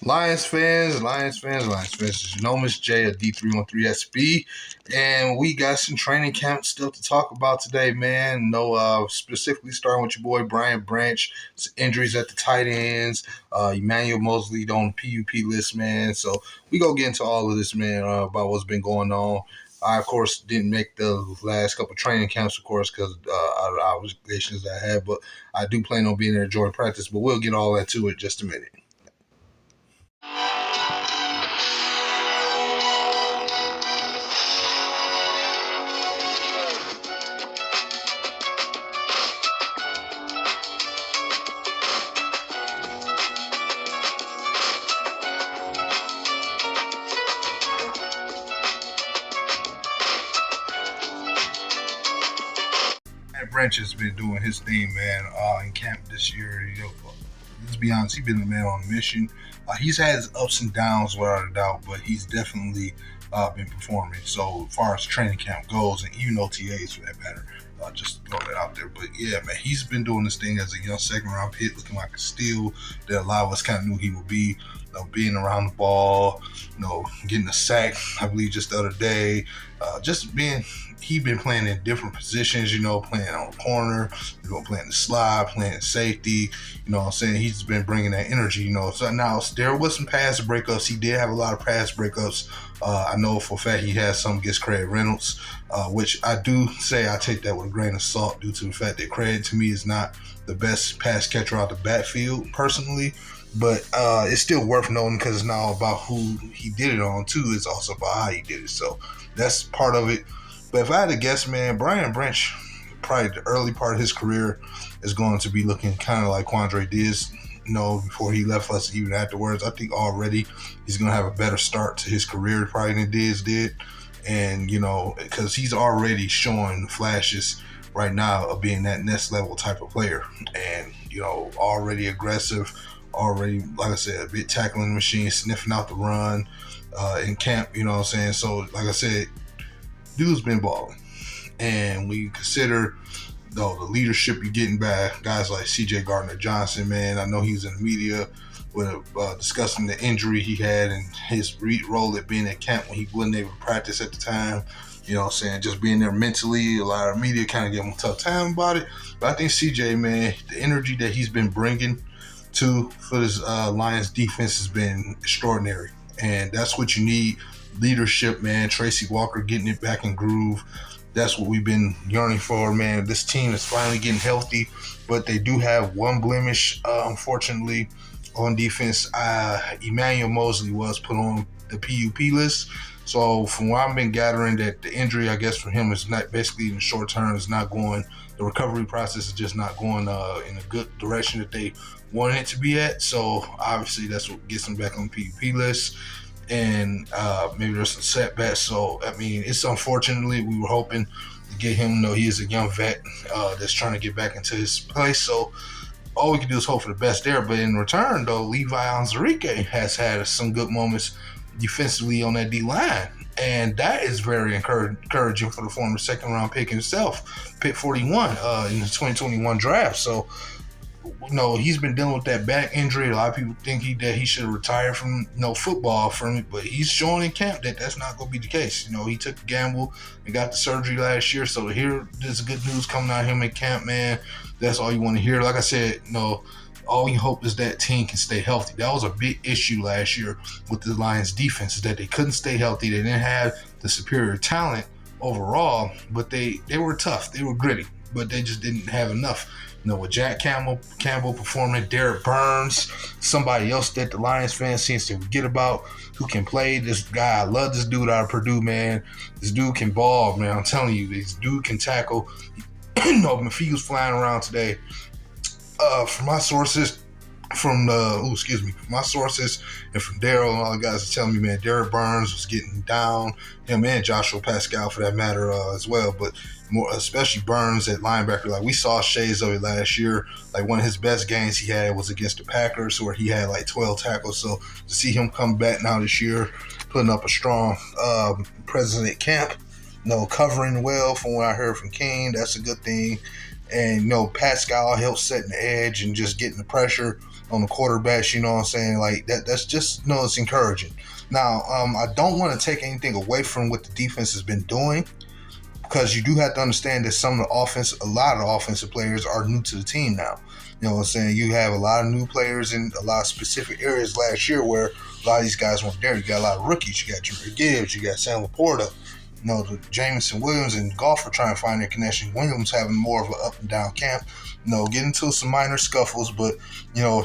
Lions fans. It's Nomis J of D313SB, and we got some training camp stuff to talk about today, man. No, specifically starting with your boy Brian Branch, injuries at the tight ends, Emmanuel Moseley on the PUP list, man. So we go get into all of this, man, about what's been going on. I, of course, didn't make the last couple training camps, of course, because of the obligations I had, but I do plan on being there to join practice, but we'll get all that to it in just a minute. Branch has been doing his thing, man, in camp this year. Let's be honest, he's been a man on a mission. He's had his ups and downs without a doubt, but he's definitely been performing. So as far as training camp goes, and even OTAs for that matter, just throw that out there. But yeah, man, he's been doing this thing as a young second round pick, looking like a steal that a lot of us kind of knew he would be. Being around the ball, getting a sack, I believe just the other day, he's been playing in different positions, playing on the corner, playing the slide, playing safety, what I'm saying? He's been bringing that energy, So now there was some pass breakups. He did have a lot of pass breakups. I know for a fact he has some against Craig Reynolds, which I do say I take that with a grain of salt due to the fact that Craig, to me, is not the best pass catcher out the backfield, personally. But it's still worth knowing because it's not about who he did it on, too. It's also about how he did it. So that's part of it. But if I had to guess, man, Brian Branch, probably the early part of his career, is going to be looking kind of like Quandre Diz, before he left us, even afterwards. I think already he's going to have a better start to his career probably than Diz did. And, because he's already showing flashes right now of being that next level type of player. And, already aggressive, already, like I said, a bit tackling machine, sniffing out the run in camp, what I'm saying? So, like I said, dude's been balling. And we consider, the leadership you're getting back, guys like C.J. Gardner-Johnson, man. I know he was in the media with discussing the injury he had and his role at being at camp when he wasn't able to practice at the time. Just being there mentally, a lot of media kind of gave him a tough time about it. But I think C.J., man, the energy that he's been bringing for this Lions defense has been extraordinary. And that's what you need. Leadership, man. Tracy Walker getting it back in groove. That's what we've been yearning for, man. This team is finally getting healthy, but they do have one blemish, unfortunately, on defense. Emmanuel Moseley was put on the PUP list. So from what I've been gathering, that the injury, I guess, for him is not, basically in the short term, is not going, the recovery process is just not going in a good direction that they wanted it to be at. So obviously that's what gets him back on the PUP list. And maybe there's some setbacks. So, I mean, it's unfortunately, we were hoping to get him. He is a young vet that's trying to get back into his place. So all we can do is hope for the best there. But in return, though, Levi Onwuzurike has had some good moments defensively on that D-line. And that is very encouraging for the former second-round pick himself, pick 41 in the 2021 draft. So, he's been dealing with that back injury. A lot of people think that he should retire from football from it, but he's showing in camp that that's not going to be the case. He took the gamble and got the surgery last year. So here, there's good news coming out of him in camp, man. That's all you want to hear. Like I said, all you hope is that team can stay healthy. That was a big issue last year with the Lions defense, is that they couldn't stay healthy. They didn't have the superior talent overall, but they were tough. They were gritty, but they just didn't have enough. With Jack Campbell performing, Derek Burns, somebody else that the Lions fans seems to forget about, who can play. This guy, I love this dude out of Purdue, man. This dude can ball, man. I'm telling you, this dude can tackle. McPhee was flying around today. From my sources, and from Daryl and all the guys are telling me, man, Derek Burns was getting down. Him and Joshua Pascal, for that matter, as well. But more, especially Burns at linebacker. Like, we saw shades of it last year. Like, one of his best games he had was against the Packers, where he had like 12 tackles. So to see him come back now this year, putting up a strong presence at camp, covering well from what I heard from King, that's a good thing. And Pascal helps setting the edge and just getting the pressure on the quarterbacks. You know what I'm saying? Like that's just it's encouraging. Now, I don't want to take anything away from what the defense has been doing, because you do have to understand that a lot of the offensive players are new to the team now. You know what I'm saying? You have a lot of new players in a lot of specific areas last year where a lot of these guys weren't there. You got a lot of rookies. You got Jameer Gibbs. You got Sam Laporta. The Jameson Williams and Golf are trying to find their connection. Williams having more of an up and down camp. Getting into some minor scuffles, but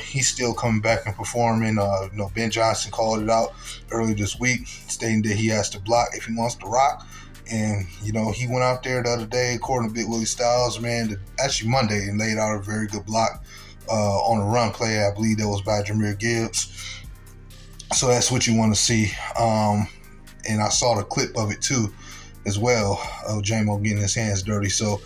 he's still coming back and performing. Ben Johnson called it out earlier this week, stating that he has to block if he wants to rock. And he went out there the other day, according to Big Willie Styles, man, actually Monday, and laid out a very good block on a run play. I believe that was by Jameer Gibbs. So that's what you want to see. And I saw the clip of it too, as well, of J-Mo getting his hands dirty. So,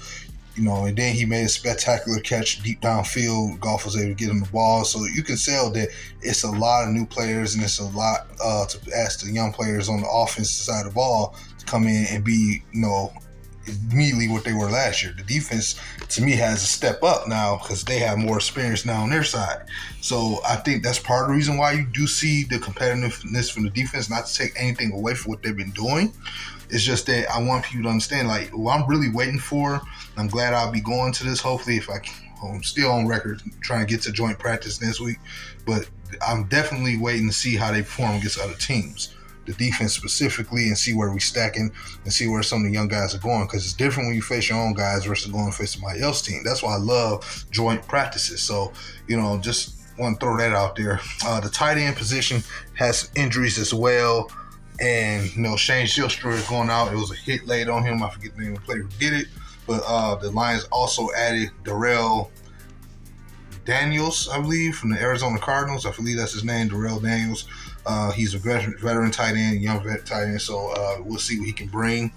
and then he made a spectacular catch deep downfield. Golf was able to get him the ball. So you can tell that it's a lot of new players, and it's a lot to ask the young players on the offensive side of the ball to come in and be, immediately what they were last year. The defense, to me, has a step up now because they have more experience now on their side. So I think that's part of the reason why you do see the competitiveness from the defense, not to take anything away from what they've been doing. It's just that I want people to understand, like, what I'm really waiting for, I'm glad I'll be going to this, hopefully, I'm still on record trying to get to joint practice next week, but I'm definitely waiting to see how they perform against other teams, the defense specifically, and see where we're stacking and see where some of the young guys are going, because it's different when you face your own guys versus going to face somebody else's team. That's why I love joint practices. So, just want to throw that out there. The tight end position has injuries as well. And, Shane Silstra is going out. It was a hit laid on him. I forget the name of the player who did it. But the Lions also added Darrell Daniels, I believe, from the Arizona Cardinals. I believe that's his name, Darrell Daniels. He's a veteran tight end, young vet tight end. So we'll see what he can bring.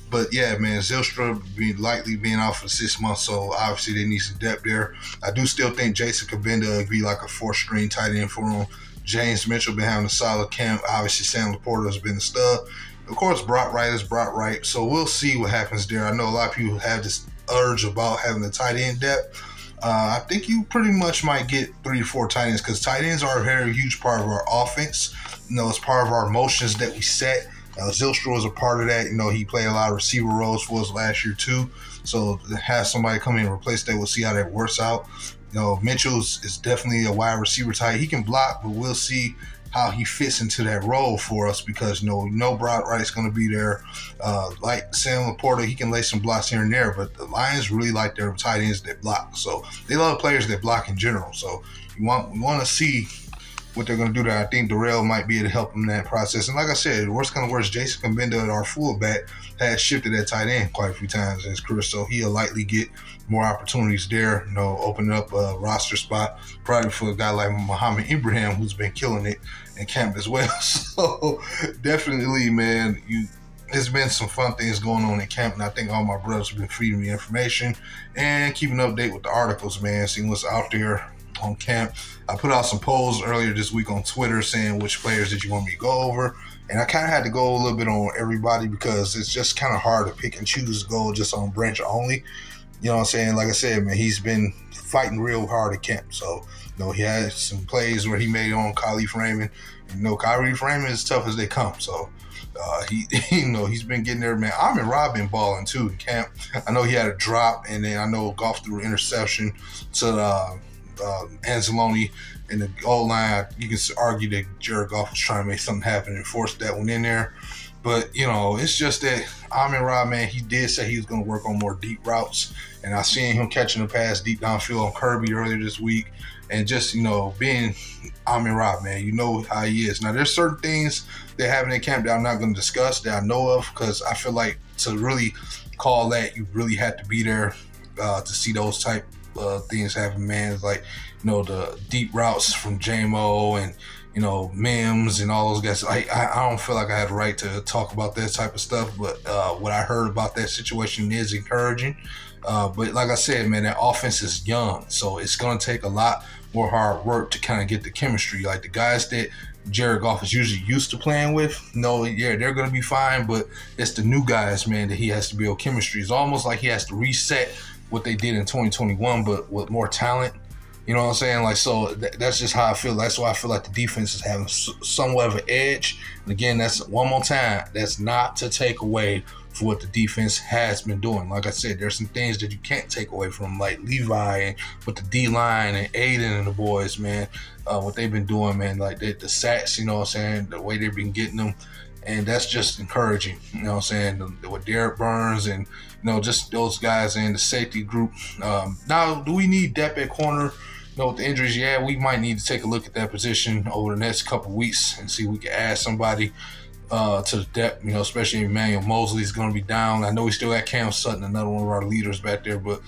But, yeah, man, Zylstra likely being out for 6 months. So, obviously, they need some depth there. I do still think Jason Kabinda would be like a fourth-string tight end for him. James Mitchell been having a solid camp. Obviously, Sam Laporta has been the stud. Of course, Brock Wright is Brock Wright. So we'll see what happens there. I know a lot of people have this urge about having the tight end depth. I think you pretty much might get 3 to 4 tight ends, because tight ends are a very huge part of our offense. It's part of our motions that we set. Zylstra was a part of that. He played a lot of receiver roles for us last year too. So to have somebody come in and replace that, we'll see how that works out. Mitchell is definitely a wide receiver type. He can block, but we'll see how he fits into that role for us, because Brock Wright's going to be there. Like Sam Laporta, he can lay some blocks here and there, but the Lions really like their tight ends that block. So they love players that block in general. So we want to see what they're going to do there. I think Darrell might be able to help them in that process. And like I said, worst kind of worst, Jason Kabinda, our fullback, has shifted at tight end quite a few times in his career, so he'll likely get more opportunities there, opening up a roster spot, probably for a guy like Muhammad Ibrahim, who's been killing it in camp as well. So definitely, man, there's been some fun things going on in camp, and I think all my brothers have been feeding me information and keeping up to date with the articles, man, seeing what's out there on camp. I put out some polls earlier this week on Twitter saying which players did you want me to go over, and I kind of had to go a little bit on everybody, because it's just kind of hard to pick and choose, go just on branch only. You know what I'm saying? Like I said, man, he's been fighting real hard at camp. So, he had some plays where he made on Khalif Raymond. And, Khalif Raymond is tough as they come. So, he's been getting there, man. Amon Ra been balling too in camp. I know he had a drop, and then I know Goff threw an interception to Anzalone in the goal line. You can argue that Jared Goff was trying to make something happen and force that one in there. But, it's just that Amon Ra, man, he did say he was going to work on more deep routes. And I seen him catching the pass deep downfield on Kirby earlier this week. And just, being Amon Ra, man, you know how he is. Now, there's certain things that happen in camp that I'm not going to discuss that I know of, because I feel like to really call that, you really have to be there to see those type things happen, man. It's like, the deep routes from J-Mo and, Mims and all those guys. I don't feel like I had a right to talk about that type of stuff, but what I heard about that situation is encouraging. But like I said, man, that offense is young, so it's going to take a lot more hard work to kind of get the chemistry. Like the guys that Jared Goff is usually used to playing with, they're going to be fine, but it's the new guys, man, that he has to build chemistry. It's almost like he has to reset what they did in 2021, but with more talent. You know what I'm saying? Like, so that's just how I feel. That's why I feel like the defense is having somewhat of an edge. And again, that's one more time. That's not to take away for what the defense has been doing. Like I said, there's some things that you can't take away from, like Levi and with the D line and Aiden and the boys, man. What they've been doing, man. Like the sacks, you know what I'm saying? The way they've been getting them. And that's just encouraging, you know what I'm saying? With Derek Burns and, you know, just those guys in the safety group. Now, do we need depth at corner? You know, with the injuries, yeah, we might need to take a look at that position over the next couple of weeks and see if we can add somebody to the depth, you know, especially if Emmanuel Moseley is going to be down. I know we still got Cam Sutton, another one of our leaders back there, but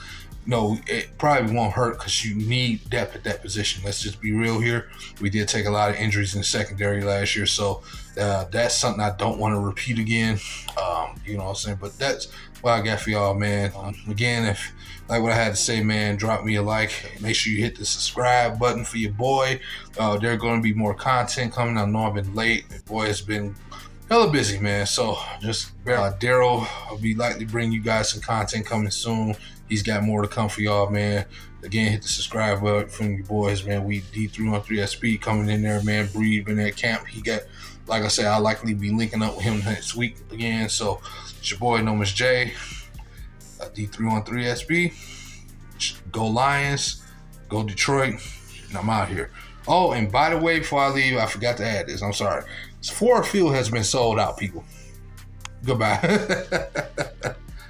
no, it probably won't hurt because you need depth at that position. Let's just be real here. We did take a lot of injuries in the secondary last year, so that's something I don't want to repeat again. You know what I'm saying? But that's what I got for y'all, man. Again, if like what I had to say, man, drop me a like. Make sure you hit the subscribe button for your boy. There's going to be more content coming. I know I've been late. My boy has been hella busy, man. So just Daryl will be likely bring you guys some content coming soon. He's got more to come for y'all, man. Again, hit the subscribe button from your boys, man. We D313SB coming in there, man. Breed been at camp. He got, like I said, I'll likely be linking up with him next week again. So it's your boy, Nomas J. D313SB. Go Lions. Go Detroit. And I'm out here. Oh, and by the way, before I leave, I forgot to add this. I'm sorry. Ford Field has been sold out, people. Goodbye.